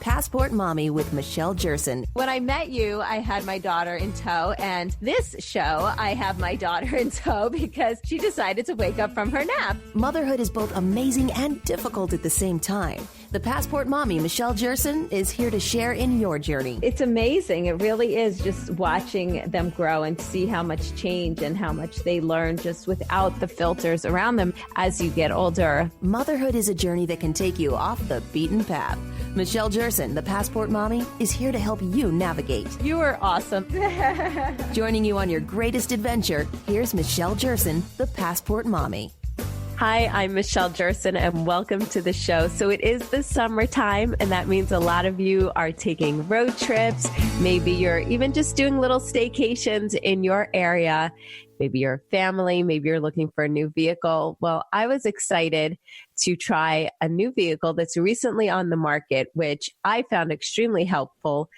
Passport Mommy with Michelle Jerson. When I met you, I had my daughter in tow, and this show, I have my daughter in tow because she decided to wake up from her nap. Motherhood is both amazing and difficult at the same time. The Passport Mommy, Michelle Jerson, is here to share in your journey. It's amazing. It really is, just watching them grow and see how much change and how much they learn just without the filters around them as you get older. Motherhood is a journey that can take you off the beaten path. Michelle Jerson, the Passport Mommy, is here to help you navigate. You are awesome. Joining you on your greatest adventure, here's Michelle Jerson, the Passport Mommy. Hi, I'm Michelle Jerson, and welcome to the show. So it is the summertime, and that means a lot of you are taking road trips. Maybe you're even just doing little staycations in your area. Maybe you're a family, maybe you're looking for a new vehicle. Well, I was excited to try a new vehicle that's recently on the market, which I found extremely helpful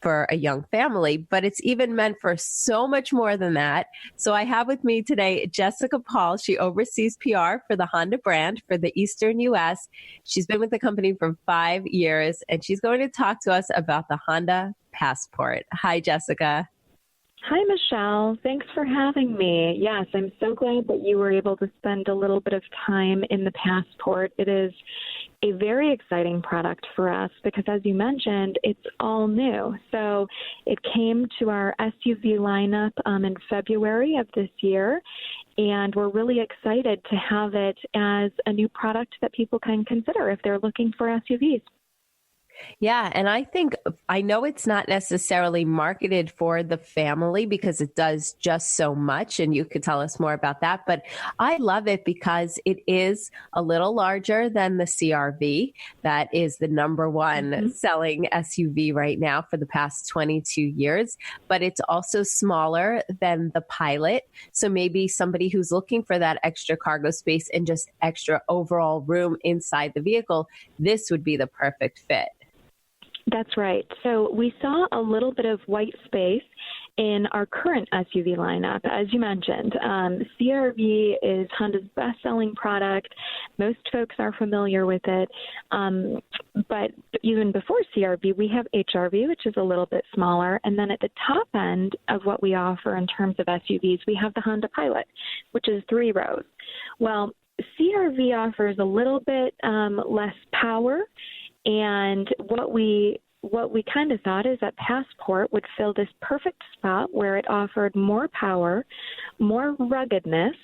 for a young family, but it's even meant for so much more than that. So I have with me today Jessica Pawl. She oversees PR for the Honda brand for the Eastern U.S. She's been with the company for 5 years, and she's going to talk to us about the Honda Passport. Hi, Jessica. Hi, Michelle. Thanks for having me. Yes, I'm so glad that you were able to spend a little bit of time in the Passport. It is a very exciting product for us because, as you mentioned, it's all new. So it came to our SUV lineup in February of this year, and we're really excited to have it as a new product that people can consider if they're looking for SUVs. Yeah. And I know it's not necessarily marketed for the family because it does just so much. And you could tell us more about that. But I love it because it is a little larger than the CR-V. That is the number one selling SUV right now for the past 22 years. But it's also smaller than the Pilot. So maybe somebody who's looking for that extra cargo space and just extra overall room inside the vehicle, this would be the perfect fit. That's right. So we saw a little bit of white space in our current SUV lineup. As you mentioned, CR-V is Honda's best-selling product. Most folks are familiar with it. But even before CR-V, we have HR-V, which is a little bit smaller. And then at the top end of what we offer in terms of SUVs, we have the Honda Pilot, which is 3 rows. Well, CR-V offers a little bit less power. And what we kind of thought is that Passport would fill this perfect spot where it offered more power, more ruggedness,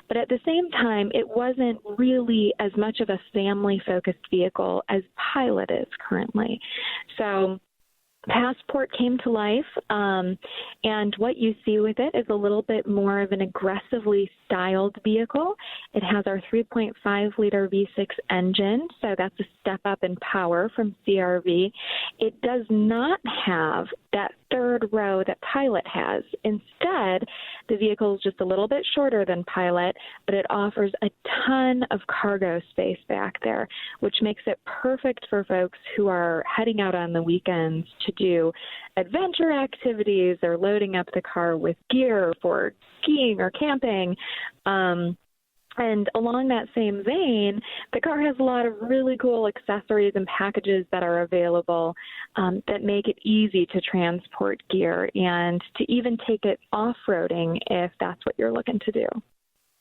but at the same time, it wasn't really as much of a family-focused vehicle as Pilot is currently. So Passport came to life, and what you see with it is a little bit more of an aggressively styled vehicle. It has our 3.5-liter V6 engine, so that's a step up in power from CR-V. It does not have that third row that Pilot has. Instead, the vehicle is just a little bit shorter than Pilot, but it offers a ton of cargo space back there, which makes it perfect for folks who are heading out on the weekends to do adventure activities or loading up the car with gear for skiing or camping. And along that same vein, the car has a lot of really cool accessories and packages that are available that make it easy to transport gear and to even take it off-roading if that's what you're looking to do.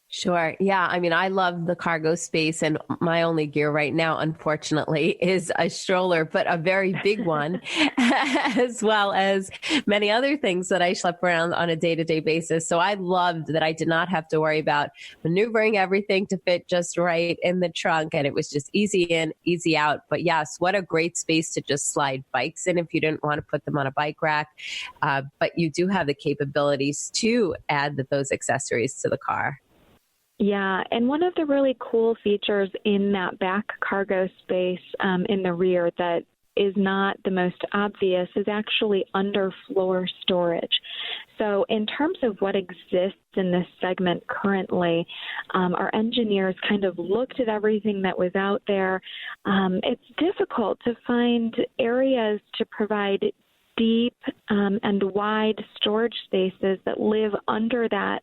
Sure. Yeah. I mean, I love the cargo space, and my only gear right now, unfortunately, is a stroller, but a very big one, as well as many other things that I schlep around on a day-to-day basis. So I loved that I did not have to worry about maneuvering everything to fit just right in the trunk, and it was just easy in, easy out. But yes, what a great space to just slide bikes in if you didn't want to put them on a bike rack. But you do have the capabilities to add those accessories to the car. Yeah, and one of the really cool features in that back cargo space in the rear that is not the most obvious is actually underfloor storage. So in terms of what exists in this segment currently, our engineers kind of looked at everything that was out there. It's difficult to find areas to provide deep and wide storage spaces that live under that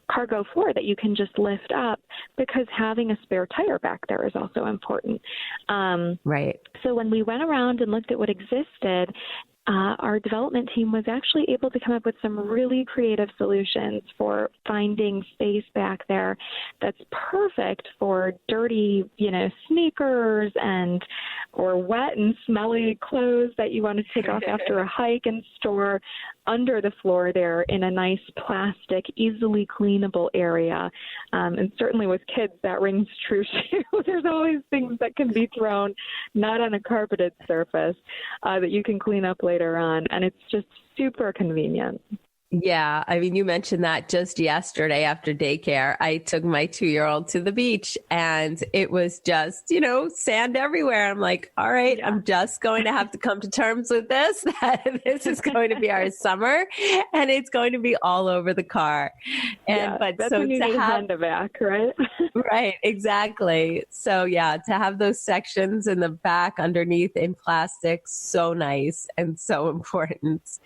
cargo floor that you can just lift up, because having a spare tire back there is also important. Right. So when we went around and looked at what existed, our development team was actually able to come up with some really creative solutions for finding space back there that's perfect for dirty, sneakers or wet and smelly clothes that you want to take off after a hike and store under the floor there in a nice plastic, easily cleanable area. And certainly with kids, that rings true too. There's always things that can be thrown not on a carpeted surface that you can clean up later on. And it's just super convenient. Yeah. I mean, you mentioned that just yesterday after daycare, I took my 2-year-old to the beach and it was just, sand everywhere. I'm like, all right, I'm just going to have to come to terms with this, that this is going to be our summer and it's going to be all over the car. And, but that's when you need to hand it back, right? Right, exactly. So yeah, to have those sections in the back underneath in plastic, so nice and so important.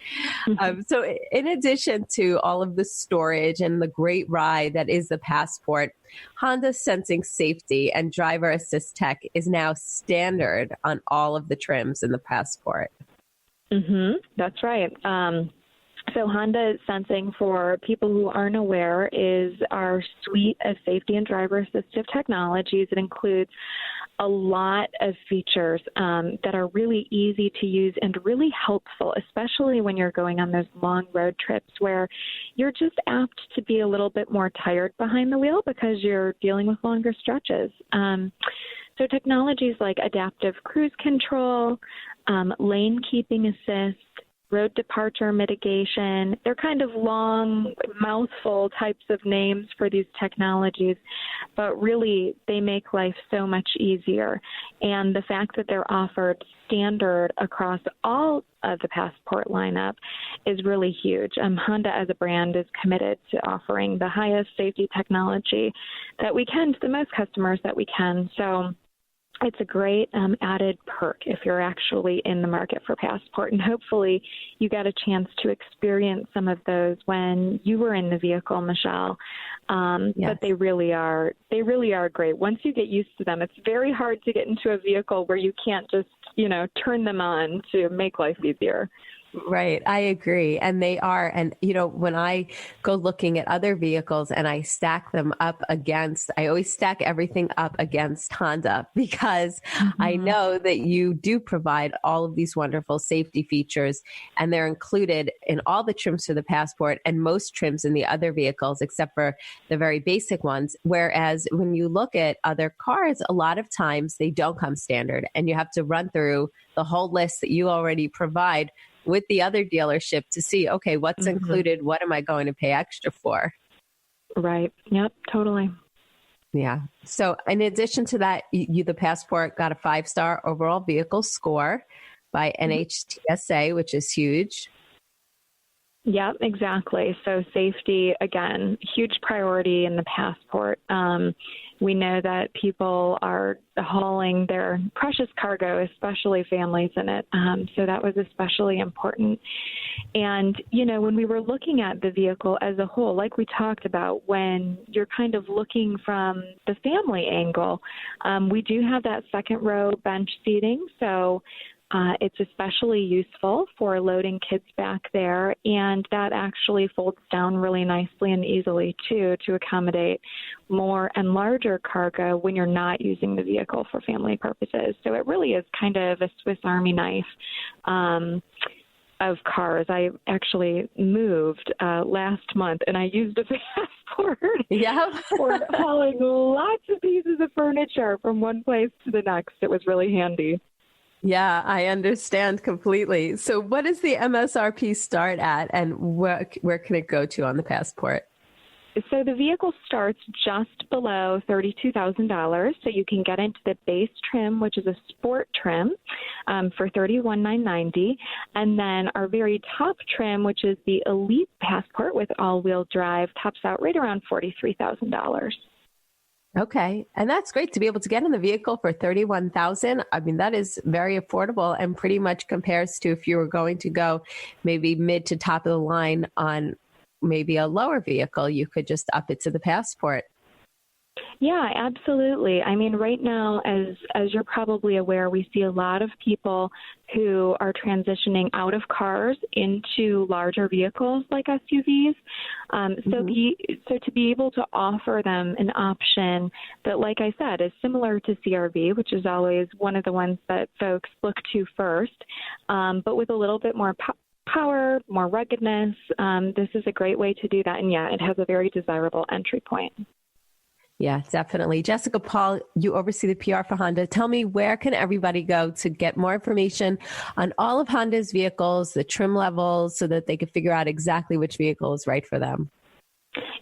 So in addition to all of the storage and the great ride that is the Passport, Honda sensing safety and driver assist tech is now standard on all of the trims in the Passport. That's right. So Honda Sensing, for people who aren't aware, is our suite of safety and driver assistive technologies. It includes a lot of features that are really easy to use and really helpful, especially when you're going on those long road trips where you're just apt to be a little bit more tired behind the wheel because you're dealing with longer stretches. So technologies like adaptive cruise control, lane keeping assist, road departure mitigation, they're kind of long, mouthful types of names for these technologies, but really they make life so much easier. And the fact that they're offered standard across all of the Passport lineup is really huge. Honda as a brand is committed to offering the highest safety technology that we can to the most customers that we can. So it's a great added perk if you're actually in the market for Passport, and hopefully you got a chance to experience some of those when you were in the vehicle, Michelle. Yes. But they really are great. Once you get used to them, it's very hard to get into a vehicle where you can't just, turn them on to make life easier. Right. I agree. And they are. And, when I go looking at other vehicles and I stack them up against, I always stack everything up against Honda because I know that you do provide all of these wonderful safety features and they're included in all the trims for the Passport and most trims in the other vehicles, except for the very basic ones. Whereas when you look at other cars, a lot of times they don't come standard and you have to run through the whole list that you already provide with the other dealership to see, okay, what's included? What am I going to pay extra for? Right. Yep. Totally. Yeah. So in addition to that, the Passport got a 5-star overall vehicle score by NHTSA, which is huge. Yeah, exactly. So safety, again, huge priority in the Passport. We know that people are hauling their precious cargo, especially families in it. So that was especially important. And, when we were looking at the vehicle as a whole, like we talked about, when you're kind of looking from the family angle, we do have that second row bench seating. So it's especially useful for loading kids back there, and that actually folds down really nicely and easily, too, to accommodate more and larger cargo when you're not using the vehicle for family purposes. So it really is kind of a Swiss Army knife of cars. I actually moved last month, and I used a Passport for hauling lots of pieces of furniture from one place to the next. It was really handy. Yeah, I understand completely. So what does the MSRP start at and where can it go to on the Passport? So the vehicle starts just below $32,000. So you can get into the base trim, which is a sport trim, for $31,990. And then our very top trim, which is the Elite Passport with all-wheel drive, tops out right around $43,000. Okay. And that's great to be able to get in the vehicle for $31,000. I mean, that is very affordable and pretty much compares to if you were going to go maybe mid to top of the line on maybe a lower vehicle, you could just up it to the Passport. Yeah, absolutely. I mean, right now, as you're probably aware, we see a lot of people who are transitioning out of cars into larger vehicles like SUVs. So to be able to offer them an option that, like I said, is similar to CRV, which is always one of the ones that folks look to first, but with a little bit more power, more ruggedness, this is a great way to do that. And yeah, it has a very desirable entry point. Yeah, definitely. Jessica Pawl, you oversee the PR for Honda. Tell me, where can everybody go to get more information on all of Honda's vehicles, the trim levels, so that they can figure out exactly which vehicle is right for them?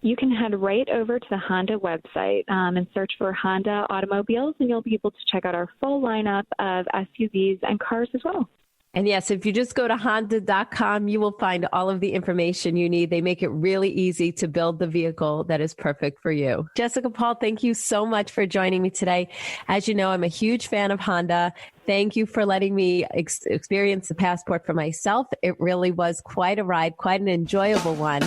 You can head right over to the Honda website and search for Honda automobiles, and you'll be able to check out our full lineup of SUVs and cars as well. And yes, if you just go to honda.com, you will find all of the information you need. They make it really easy to build the vehicle that is perfect for you. Jessica Pawl, thank you so much for joining me today. As you know, I'm a huge fan of Honda. Thank you for letting me experience the Passport for myself. It really was quite a ride, quite an enjoyable one.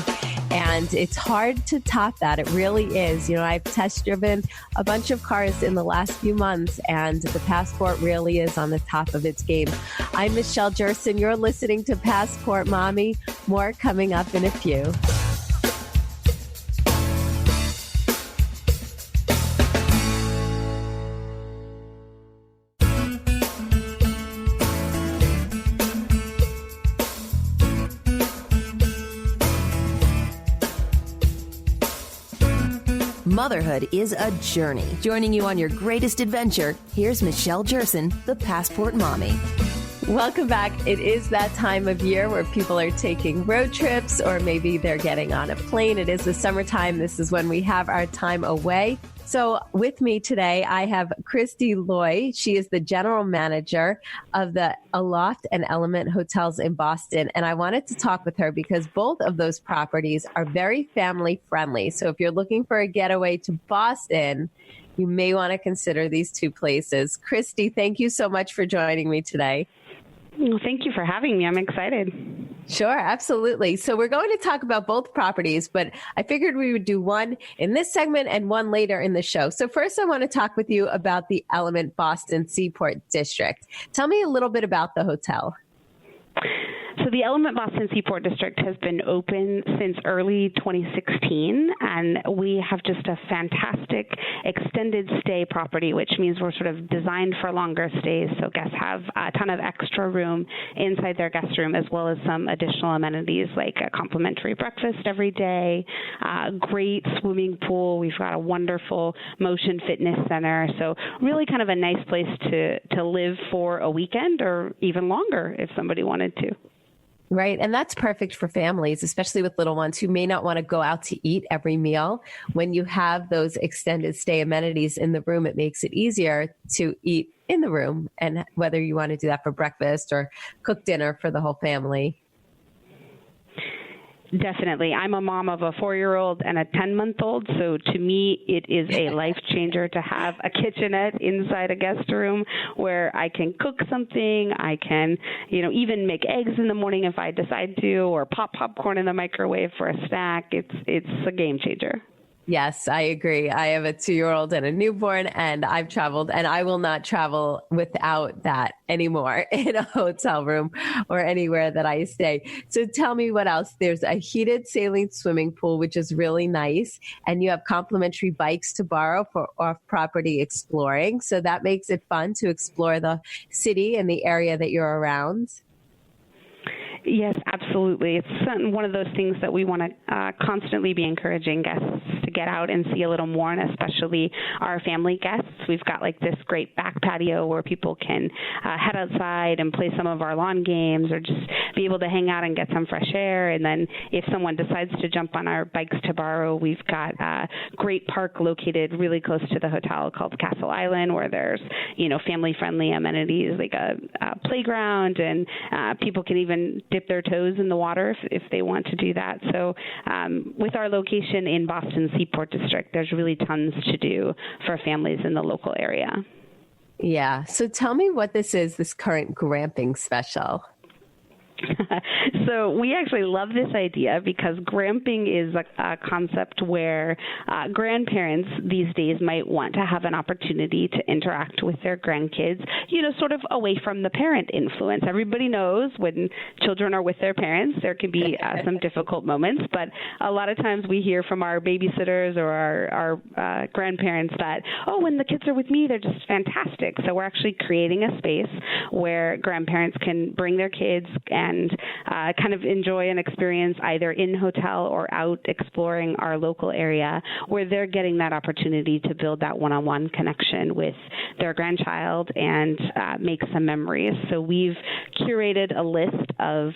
And it's hard to top that. It really is. You know, I've test driven a bunch of cars in the last few months, and the Passport really is on the top of its game. I'm Michelle Jerson. You're listening to Passport Mommy. More coming up in a few. Motherhood is a journey. Joining you on your greatest adventure, here's Michelle Jerson, the Passport Mommy. Welcome back. It is that time of year where people are taking road trips, or maybe they're getting on a plane. It is the summertime. This is when we have our time away. So with me today, I have Christy Loy. She is the general manager of the Aloft Element Hotels in Boston. And I wanted to talk with her because both of those properties are very family friendly. So if you're looking for a getaway to Boston, you may want to consider these two places. Christy, thank you so much for joining me today. Well, thank you for having me. I'm excited. Sure, absolutely. So we're going to talk about both properties, but I figured we would do one in this segment and one later in the show. So first, I want to talk with you about the Element Boston Seaport District. Tell me a little bit about the hotel. So the Element Boston Seaport District has been open since early 2016, and we have just a fantastic extended stay property, which means we're sort of designed for longer stays. So guests have a ton of extra room inside their guest room, as well as some additional amenities like a complimentary breakfast every day, great swimming pool. We've got a wonderful motion fitness center. So really kind of a nice place to live for a weekend or even longer if somebody wanted to. Right. And that's perfect for families, especially with little ones who may not want to go out to eat every meal. When you have those extended stay amenities in the room, it makes it easier to eat in the room. And whether you want to do that for breakfast or cook dinner for the whole family. Definitely. I'm a mom of a 4-year-old and a 10-month-old. So to me, it is a life changer to have a kitchenette inside a guest room where I can cook something. I can, even make eggs in the morning if I decide to, or pop popcorn in the microwave for a snack. It's a game changer. Yes, I agree. I have a 2-year-old and a newborn, and I've traveled, and I will not travel without that anymore in a hotel room or anywhere that I stay. So tell me what else. There's a heated saline swimming pool, which is really nice, and you have complimentary bikes to borrow for off-property exploring. So that makes it fun to explore the city and the area that you're around. Yes, absolutely. It's one of those things that we want to constantly be encouraging guests to get out and see a little more, and especially our family guests. We've got like this great back patio where people can head outside and play some of our lawn games, or just be able to hang out and get some fresh air. And then if someone decides to jump on our bikes to borrow, we've got a great park located really close to the hotel called Castle Island, where there's, family-friendly amenities like a playground, and people can even dip their toes in the water if they want to do that. So with our location in Boston Seaport District, there's really tons to do for families in the local area. Yeah. So tell me what this is, this current glamping special. So we actually love this idea because gramping is a concept where grandparents these days might want to have an opportunity to interact with their grandkids, sort of away from the parent influence. Everybody knows when children are with their parents, there can be some difficult moments, but a lot of times we hear from our babysitters or our grandparents that, when the kids are with me, they're just fantastic. So we're actually creating a space where grandparents can bring their kids and kind of enjoy an experience either in hotel or out exploring our local area where they're getting that opportunity to build that one-on-one connection with their grandchild and make some memories. So we've curated a list of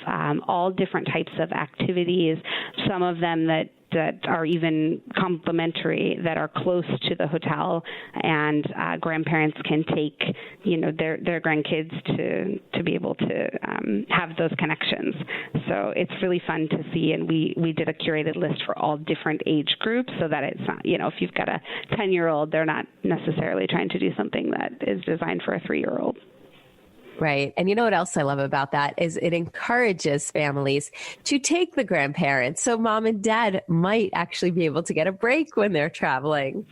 all different types of activities, some of them that are even complimentary, that are close to the hotel, and grandparents can take, their grandkids to be able to have those connections. So it's really fun to see, and we did a curated list for all different age groups so that it's not, if you've got a 10-year-old, they're not necessarily trying to do something that is designed for a 3-year-old. Right. And you know what else I love about that is it encourages families to take the grandparents. So mom and dad might actually be able to get a break when they're traveling.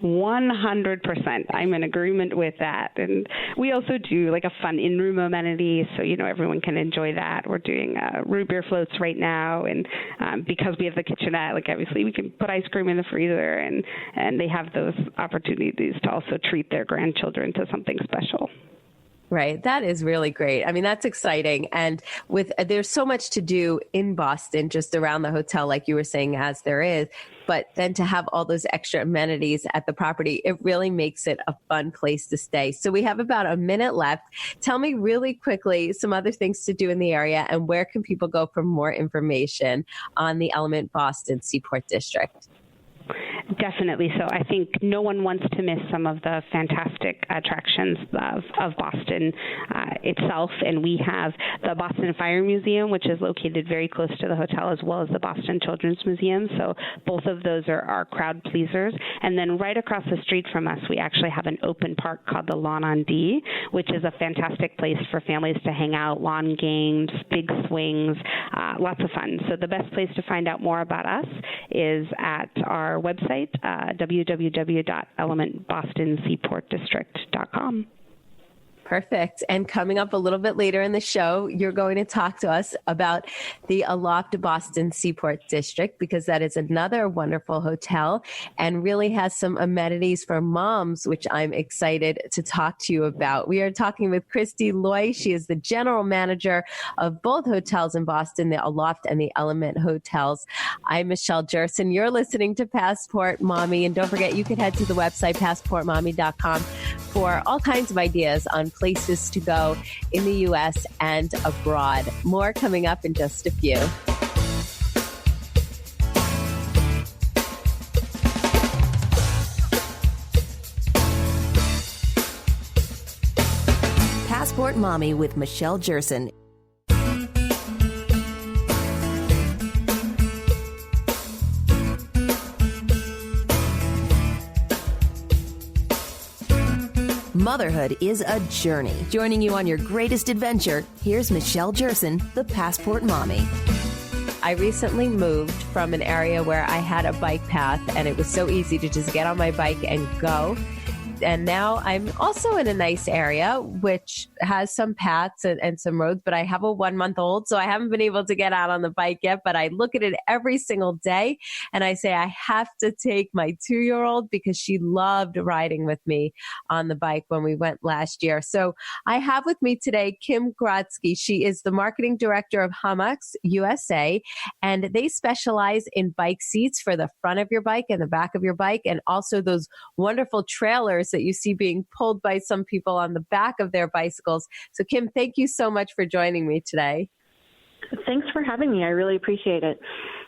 100%. I'm in agreement with that. And we also do like a fun in-room amenity, so, everyone can enjoy that. We're doing root beer floats right now. And because we have the kitchenette, obviously we can put ice cream in the freezer, and they have those opportunities to also treat their grandchildren to something special. Right. That is really great. I mean, that's exciting. And there's so much to do in Boston, just around the hotel, like you were saying, as there is. But then to have all those extra amenities at the property, it really makes it a fun place to stay. So we have about a minute left. Tell me really quickly some other things to do in the area, and where can people go for more information on the Element Boston Seaport District? Definitely. So I think no one wants to miss some of the fantastic attractions of Boston itself. And we have the Boston Fire Museum, which is located very close to the hotel, as well as the Boston Children's Museum. So both of those are crowd pleasers. And then right across the street from us, we actually have an open park called the Lawn on D, which is a fantastic place for families to hang out, lawn games, big swings, lots of fun. So the best place to find out more about us is at our website, www.elementbostonseaportdistrict.com. Perfect. And coming up a little bit later in the show, you're going to talk to us about the Aloft Boston Seaport District, because that is another wonderful hotel and really has some amenities for moms, which I'm excited to talk to you about. We are talking with Christy Loy. She is the general manager of both hotels in Boston, the Aloft and the Element Hotels. I'm Michelle Jerson. You're listening to Passport Mommy. And don't forget, you can head to the website, passportmommy.com, for all kinds of ideas on places to go in the U.S. and abroad. More coming up in just a few. Passport Mommy with Michelle Jerson. Motherhood is a journey. Joining you on your greatest adventure, here's Michelle Jerson, the Passport Mommy. I recently moved from an area where I had a bike path, and it was so easy to just get on my bike and go. And now I'm also in a nice area, which has some paths and some roads, but I have a 1-month-old, so I haven't been able to get out on the bike yet, but I look at it every single day and I say, I have to take my 2-year-old because she loved riding with me on the bike when we went last year. So I have with me today, Kim Grotzke. She is the marketing director of Hamax USA, and they specialize in bike seats for the front of your bike and the back of your bike, and also those wonderful trailers that you see being pulled by some people on the back of their bicycles. So Kim, thank you so much for joining me today. Thanks for having me. I really appreciate it.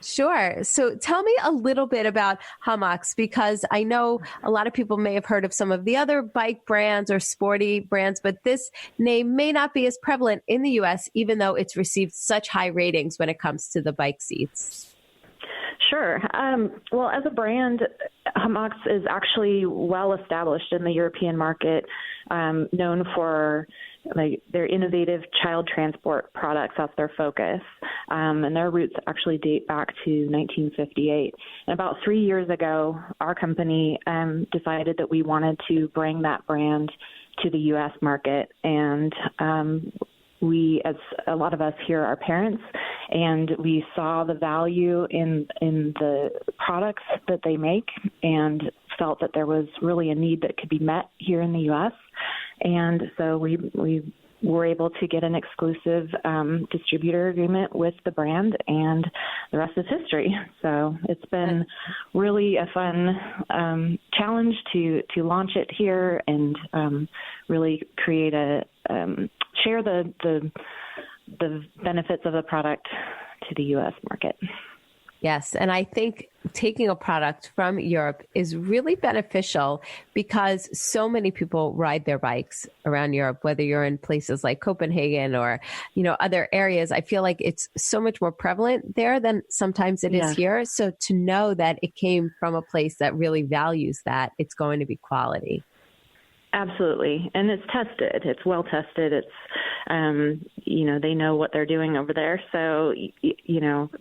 Sure. So tell me a little bit about Hamax, because I know a lot of people may have heard of some of the other bike brands or sporty brands, but this name may not be as prevalent in the U.S., even though it's received such high ratings when it comes to the bike seats. Sure. Well, as a brand, Hamax is actually well established in the European market, known for they're innovative child transport products. That's their focus. And their roots actually date back to 1958. And about 3 years ago, our company decided that we wanted to bring that brand to the U.S. market. And we, as a lot of us here, are parents, and we saw the value in the products that they make and felt that there was really a need that could be met here in the U.S. And so we were able to get an exclusive distributor agreement with the brand, and the rest is history. So it's been really a fun challenge to launch it here and really create share the benefits of the product to the U.S. market. Yes. And I think taking a product from Europe is really beneficial because so many people ride their bikes around Europe, whether you're in places like Copenhagen or, other areas. I feel like it's so much more prevalent there than sometimes it is here. So to know that it came from a place that really values that, it's going to be quality. Absolutely. And it's tested. It's well tested. It's, they know what they're doing over there. So,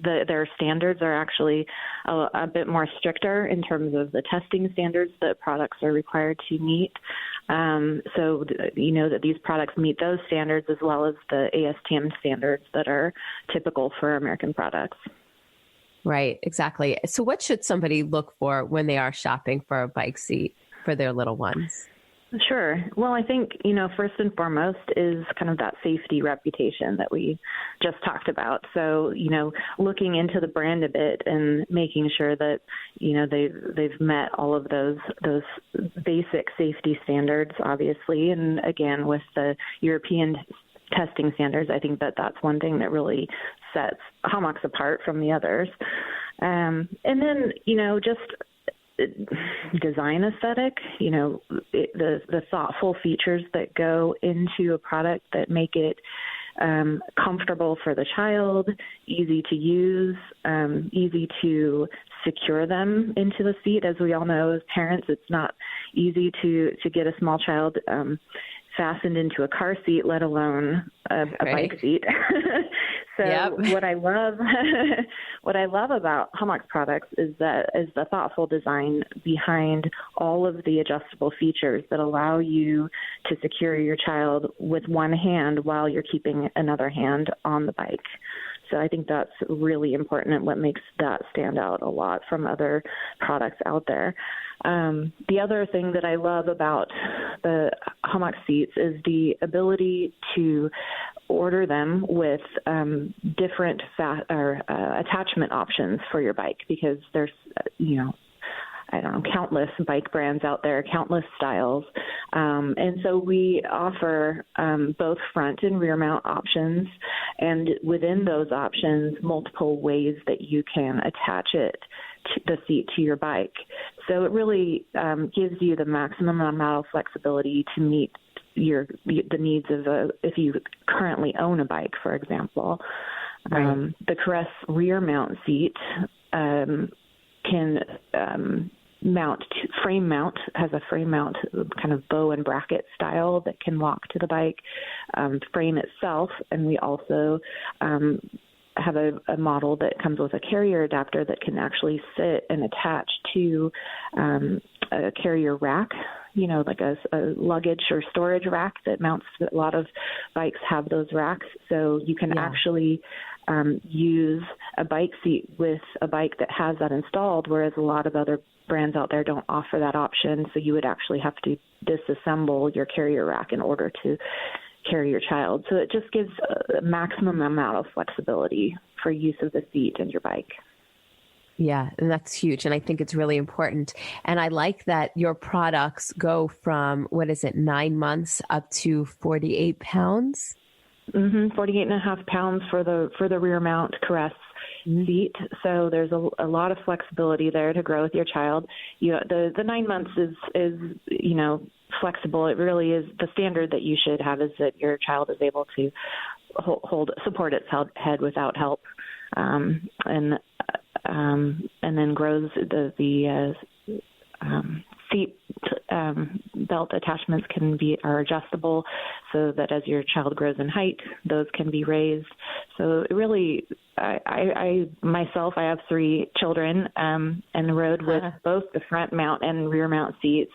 their standards are actually a bit more stricter in terms of the testing standards that products are required to meet. So, that these products meet those standards as well as the ASTM standards that are typical for American products. Right. Exactly. So what should somebody look for when they are shopping for a bike seat for their little ones? Sure. Well, I think, first and foremost is kind of that safety reputation that we just talked about. So, looking into the brand a bit and making sure that, they've met all of those basic safety standards, obviously. And again, with the European testing standards, I think that that's one thing that really sets Hamax apart from the others. And then, just design aesthetic, the thoughtful features that go into a product that make it comfortable for the child, easy to use, easy to secure them into the seat. As we all know, as parents, it's not easy to get a small child fastened into a car seat, let alone a bike seat. So what I love about Hamax products is the thoughtful design behind all of the adjustable features that allow you to secure your child with one hand while you're keeping another hand on the bike. So I think that's really important and what makes that stand out a lot from other products out there. The other thing that I love about the Hamax seats is the ability to order them with different attachment options for your bike, because there's, countless bike brands out there, countless styles. And so we offer both front and rear mount options, and within those options, multiple ways that you can attach the seat to your bike. So it really gives you the maximum amount of flexibility to meet the needs of if you currently own a bike, for example. Right. The Caress rear mount seat can has a frame mount kind of bow and bracket style that can lock to the bike frame itself. And we also have a model that comes with a carrier adapter that can actually sit and attach to a carrier rack, like a luggage or storage rack that mounts. A lot of bikes have those racks. So you can actually use a bike seat with a bike that has that installed, whereas a lot of other brands out there don't offer that option. So you would actually have to disassemble your carrier rack in order to carry your child. So it just gives a maximum amount of flexibility for use of the seat and your bike. Yeah, and that's huge. And I think it's really important. And I like that your products go from, 9 months up to 48 pounds? 48.5 pounds for the rear mount Caress seat. So there's a lot of flexibility there to grow with your child. The 9 months is flexible. It really is the standard that you should have, is that your child is able to support its head without help, and then grows the seat belt attachments are adjustable, so that as your child grows in height, those can be raised. So it really, I myself, I have 3 children, and rode with both the front mount and rear mount seats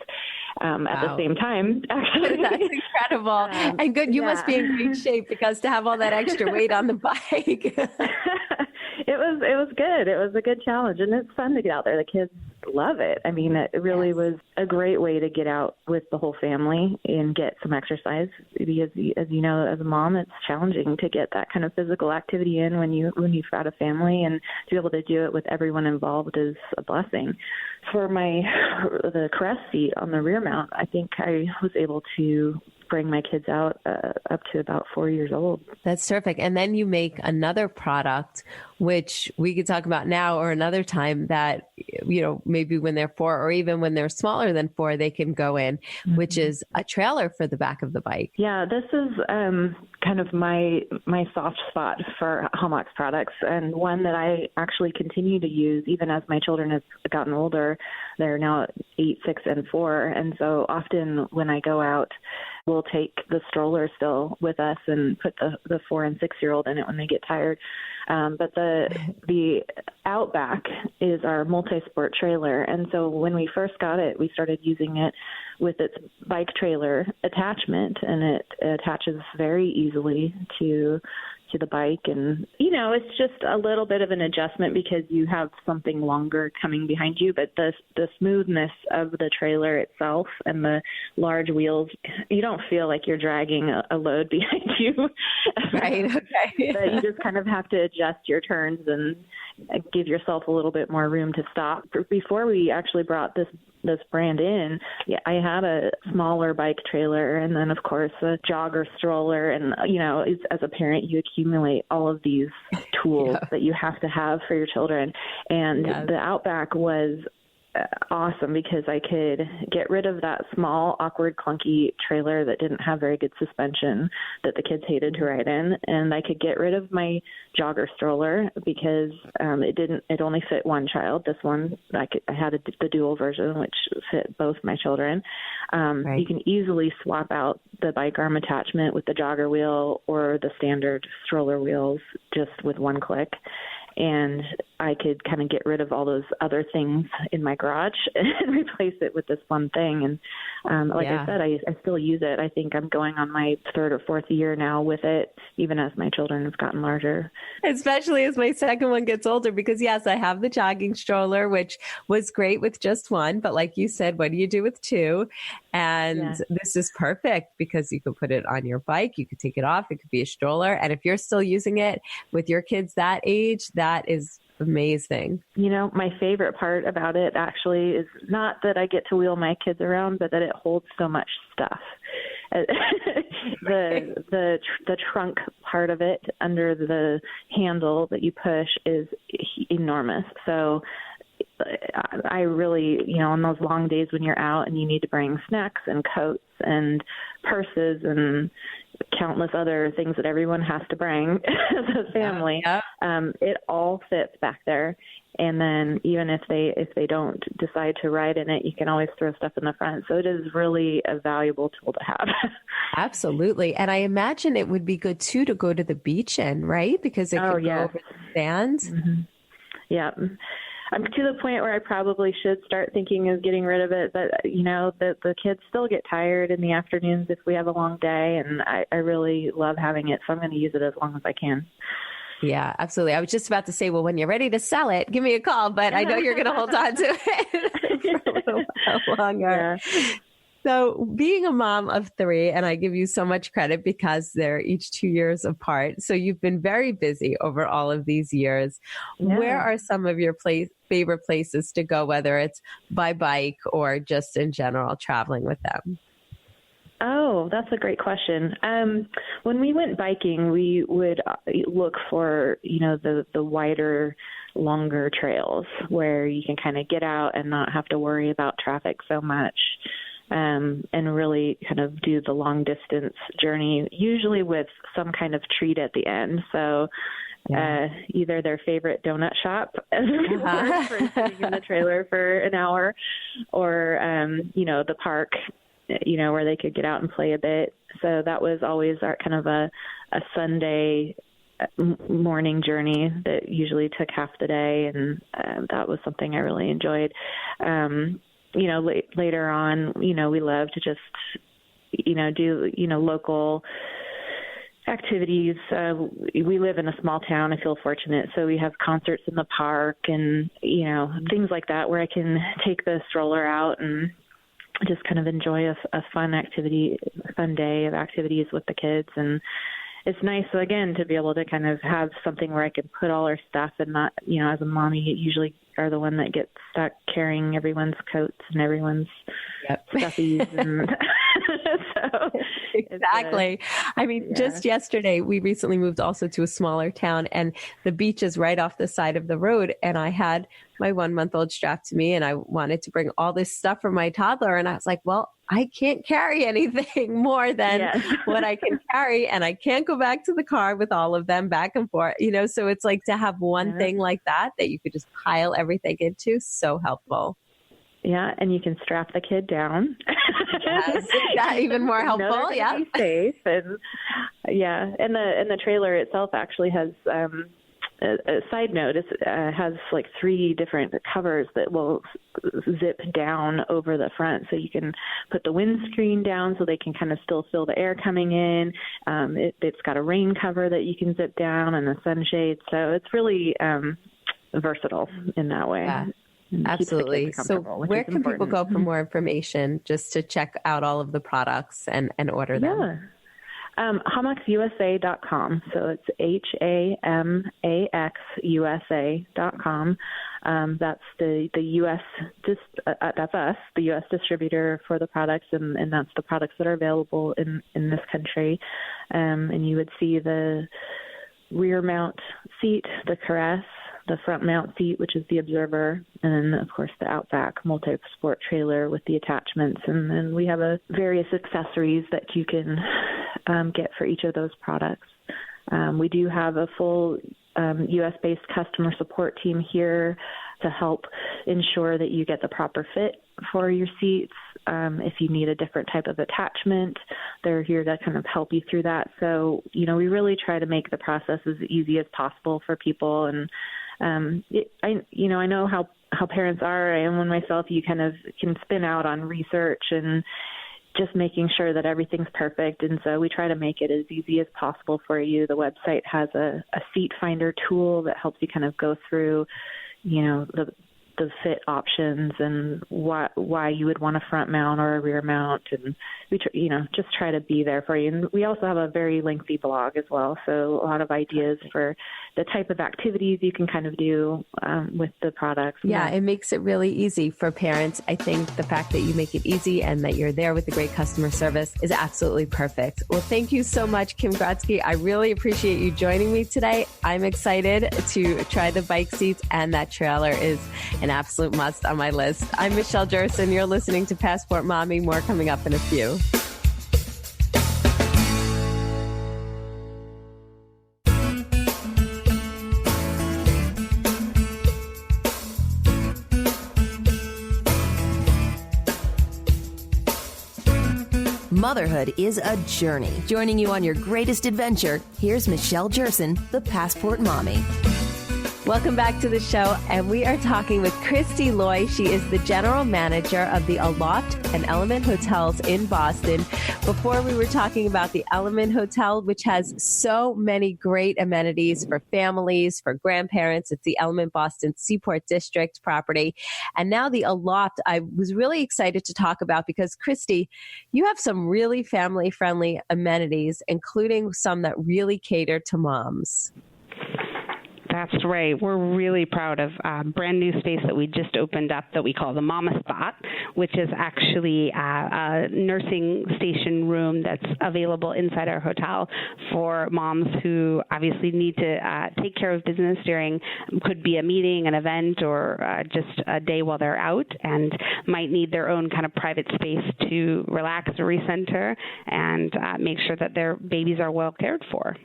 at the same time. Actually, that's incredible. And good, you must be in great shape, because to have all that extra weight on the bike. It was good. It was a good challenge, and it's fun to get out there. The kids love it. I mean, it really was a great way to get out with the whole family and get some exercise, because as you know, as a mom, it's challenging to get that kind of physical activity in when you've got a family, and to be able to do it with everyone involved is a blessing. For the caress seat on the rear mount, I think I was able to bring my kids out up to about 4 years old. That's terrific. And then you make another product, which we could talk about now or another time, that, you know, maybe when they're 4 or even when they're smaller than 4, they can go in, which is a trailer for the back of the bike. Yeah, this is kind of my soft spot for Hamax products, and one that I actually continue to use even as my children have gotten older. They're now 8, 6, and 4. And so often when I go out, we'll take the stroller still with us and put the 4 and 6-year-old in it when they get tired. But the Outback is our multi-sport trailer. And so when we first got it, we started using it with its bike trailer attachment, and it attaches very easily to the bike. And, you know, it's just a little bit of an adjustment because you have something longer coming behind you, but the smoothness of the trailer itself and the large wheels, you don't feel like you're dragging a load behind you. Right. Okay. But you just kind of have to adjust your turns and give yourself a little bit more room to stop. Before we actually brought this brand in, I had a smaller bike trailer, and then of course a jogger stroller, and you know, as a parent you accumulate all of these tools that you have to have for your children, and the Outback was awesome because I could get rid of that small, awkward, clunky trailer that didn't have very good suspension that the kids hated to ride in, and I could get rid of my jogger stroller because it only fit one child. This one, I had the dual version, which fit both my children. You can easily swap out the bike arm attachment with the jogger wheel or the standard stroller wheels just with one click. And I could kind of get rid of all those other things in my garage and replace it with this one thing. And I said, I still use it. I think I'm going on my 3rd or 4th year now with it, even as my children have gotten larger. Especially as my second one gets older, because yes, I have the jogging stroller, which was great with just one. But like you said, what do you do with 2? And this is perfect because you could put it on your bike. You could take it off. It could be a stroller. And if you're still using it with your kids that age, that is amazing. You know, my favorite part about it actually is not that I get to wheel my kids around, but that it holds so much stuff. The trunk part of it under the handle that you push is enormous. So I really, you know, on those long days when you're out and you need to bring snacks and coats and purses and countless other things that everyone has to bring as a family, it all fits back there. And then even if they don't decide to ride in it, you can always throw stuff in the front. So it is really a valuable tool to have. Absolutely. And I imagine it would be good too to go to the beach in, right? Because it could go over the sand. Mm-hmm. Yeah. I'm to the point where I probably should start thinking of getting rid of it. But, you know, the kids still get tired in the afternoons if we have a long day. And I really love having it. So I'm going to use it as long as I can. Yeah, absolutely. I was just about to say, well, when you're ready to sell it, give me a call. But I know you're going to hold on to it for a little while longer. Yeah. So being a mom of 3, and I give you so much credit because they're each 2 years apart. So you've been very busy over all of these years. Yeah. Where are some of your favorite places to go, whether it's by bike or just in general traveling with them? Oh, that's a great question. When we went biking, we would look for, you know, the wider, longer trails where you can kind of get out and not have to worry about traffic so much. And really kind of do the long distance journey, usually with some kind of treat at the end. So either their favorite donut shop as a reward for sitting in the trailer for an hour, or, the park, where they could get out and play a bit. So that was always our kind of a Sunday morning journey that usually took half the day, and that was something I really enjoyed. Later on, we love to just, do, local activities. We live in a small town. I feel fortunate. So we have concerts in the park and, things like that where I can take the stroller out and just kind of enjoy a fun day of activities with the kids. And it's nice, again, to be able to kind of have something where I can put all our stuff and not, as a mommy, you usually are the one that gets stuck carrying everyone's coats and everyone's stuffies. And so exactly. Just yesterday, we recently moved also to a smaller town, and the beach is right off the side of the road. And I had my 1-month-old strapped to me, and I wanted to bring all this stuff for my toddler. And I was like, well, I can't carry anything more than what I can carry. And I can't go back to the car with all of them back and forth, so it's like to have one thing like that you could just pile everything into. So helpful. Yeah. And you can strap the kid down. Yes, that even more helpful. Yeah. Be safe. And And the trailer itself actually has, a side note, it has like 3 different covers that will zip down over the front. So you can put the windscreen down so they can kind of still feel the air coming in. It's got a rain cover that you can zip down and a sunshade. So it's really versatile in that way. Yeah. Absolutely. So where can people go for more information just to check out all of the products and order them? Yeah. HamaxUSA.com. So it's HAMAXUSA.com. That's the U.S. That's us, the U.S. distributor for the products, and that's the products that are available in this country. And you would see the rear mount seat, the Caress, the front mount seat, which is the Observer, and then, of course, the Outback multi-sport trailer with the attachments. And then we have various accessories that you can get for each of those products. We do have a full U.S.-based customer support team here to help ensure that you get the proper fit for your seats. If you need a different type of attachment, they're here to kind of help you through that. So, we really try to make the process as easy as possible for people. And I know how parents are. I am one myself. You kind of can spin out on research and just making sure that everything's perfect. And so we try to make it as easy as possible for you. The website has a seat finder tool that helps you kind of go through, the fit options and why you would want a front mount or a rear mount, and we just try to be there for you. And we also have a very lengthy blog as well, so a lot of ideas for the type of activities you can kind of do with the products. Yeah, it makes it really easy for parents. I think the fact that you make it easy and that you're there with the great customer service is absolutely perfect. Well, thank you so much, Kim Grotzke. I really appreciate you joining me today. I'm excited to try the bike seats, and that trailer is an absolute must on my list. I'm Michelle Jerson. You're listening to Passport Mommy. More coming up in a few. Motherhood is a journey. Joining you on your greatest adventure, here's Michelle Jerson, the Passport Mommy. Welcome back to the show, and we are talking with Christy Loy. She is the general manager of the Aloft Element Hotels in Boston. Before, we were talking about the Element Hotel, which has so many great amenities for families, for grandparents. It's the Element Boston Seaport District property. And now the Aloft, I was really excited to talk about because, Christy, you have some really family-friendly amenities, including some that really cater to moms. That's right. We're really proud of a brand new space that we just opened up that we call the Mama Spot, which is actually a nursing station room that's available inside our hotel for moms who obviously need to take care of business during, could be a meeting, an event, or just a day while they're out, and might need their own kind of private space to relax or recenter and make sure that their babies are well cared for.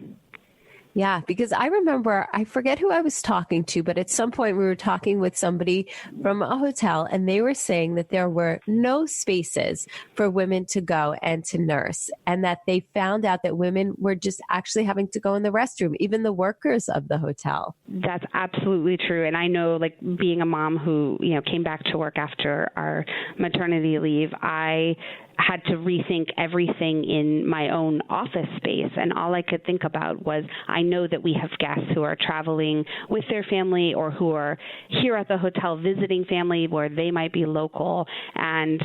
Yeah, because I remember, I forget who I was talking to, but at some point we were talking with somebody from a hotel and they were saying that there were no spaces for women to go and to nurse, and that they found out that women were just actually having to go in the restroom, even the workers of the hotel. That's absolutely true. And I know, like, being a mom who, came back to work after our maternity leave, I had to rethink everything in my own office space. And all I could think about was, I know that we have guests who are traveling with their family or who are here at the hotel visiting family where they might be local and,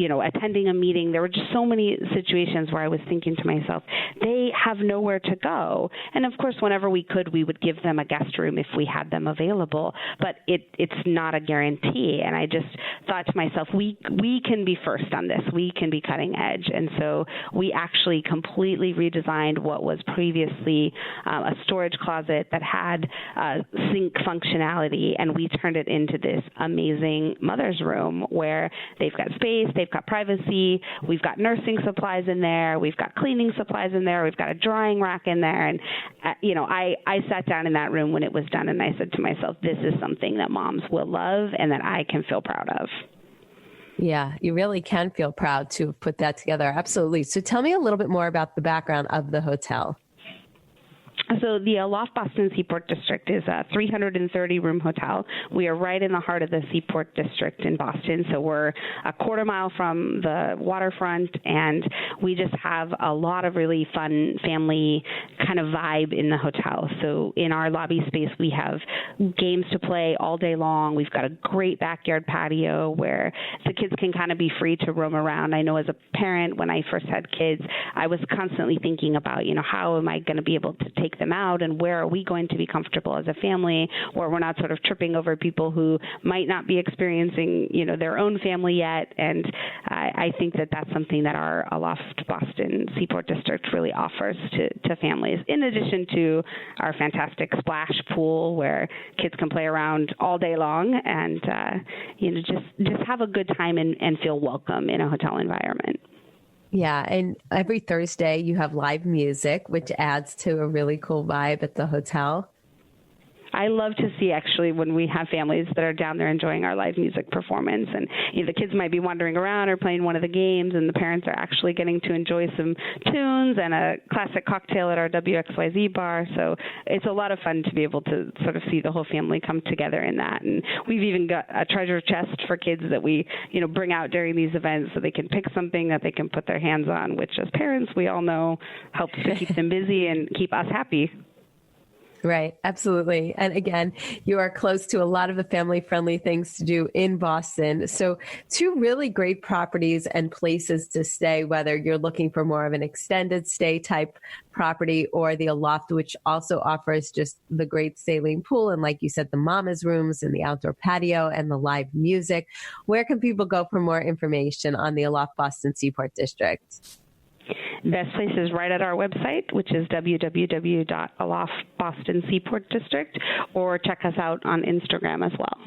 attending a meeting. There were just so many situations where I was thinking to myself, they have nowhere to go. And of course, whenever we could, we would give them a guest room if we had them available. But it's not a guarantee. And I just thought to myself, we can be first on this. We can be cutting edge. And so we actually completely redesigned what was previously a storage closet that had sink functionality, and we turned it into this amazing mother's room where they've got space, they've got privacy, we've got nursing supplies in there, we've got cleaning supplies in there, we've got a drying rack in there. And, I sat down in that room when it was done and I said to myself, this is something that moms will love and that I can feel proud of. Yeah, you really can feel proud to have put that together. Absolutely. So tell me a little bit more about the background of the hotel. So the Aloft Boston Seaport District is a 330-room hotel. We are right in the heart of the Seaport District in Boston, so we're a quarter mile from the waterfront, and we just have a lot of really fun family kind of vibe in the hotel. So in our lobby space, we have games to play all day long. We've got a great backyard patio where the kids can kind of be free to roam around. I know as a parent, when I first had kids, I was constantly thinking about, how am I going to be able to take them out and where are we going to be comfortable as a family where we're not sort of tripping over people who might not be experiencing, their own family yet. And I think that that's something that our Aloft Boston Seaport District really offers to families, in addition to our fantastic splash pool where kids can play around all day long and, just have a good time and feel welcome in a hotel environment. Yeah. And every Thursday you have live music, which adds to a really cool vibe at the hotel. I love to see, actually, when we have families that are down there enjoying our live music performance. And the kids might be wandering around or playing one of the games, and the parents are actually getting to enjoy some tunes and a classic cocktail at our WXYZ bar. So it's a lot of fun to be able to sort of see the whole family come together in that. And we've even got a treasure chest for kids that we, bring out during these events so they can pick something that they can put their hands on, which as parents, we all know helps to keep them busy and keep us happy. Right. Absolutely. And again, you are close to a lot of the family-friendly things to do in Boston. So two really great properties and places to stay, whether you're looking for more of an extended stay type property or the Aloft, which also offers just the great saline pool. And like you said, the mama's rooms and the outdoor patio and the live music. Where can people go for more information on the Aloft Boston Seaport District? Best place is right at our website, which is www.aloftbostonseaportdistrict, or check us out on Instagram as well.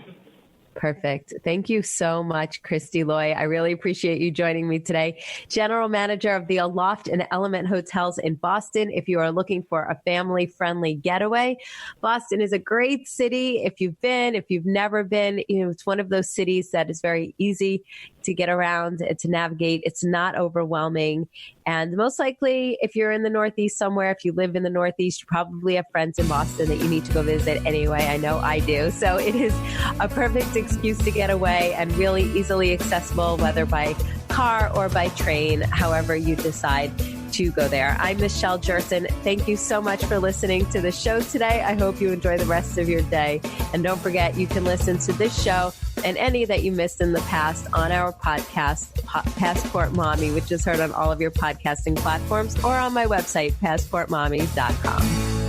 Perfect. Thank you so much, Christy Loy. I really appreciate you joining me today. General Manager of the Aloft Element Hotels in Boston. If you are looking for a family-friendly getaway, Boston is a great city. If you've never been, it's one of those cities that is very easy to get around and to navigate. It's not overwhelming. And most likely, if you're in the Northeast somewhere, if you live in the Northeast, you probably have friends in Boston that you need to go visit anyway. I know I do. So it is a perfect excuse to get away and really easily accessible, whether by car or by train, however you decide to go there. I'm Michelle Jerson. Thank you so much for listening to the show today. I hope you enjoy the rest of your day. And don't forget, you can listen to this show and any that you missed in the past on our podcast, Passport Mommy, which is heard on all of your podcasting platforms, or on my website, passportmommy.com.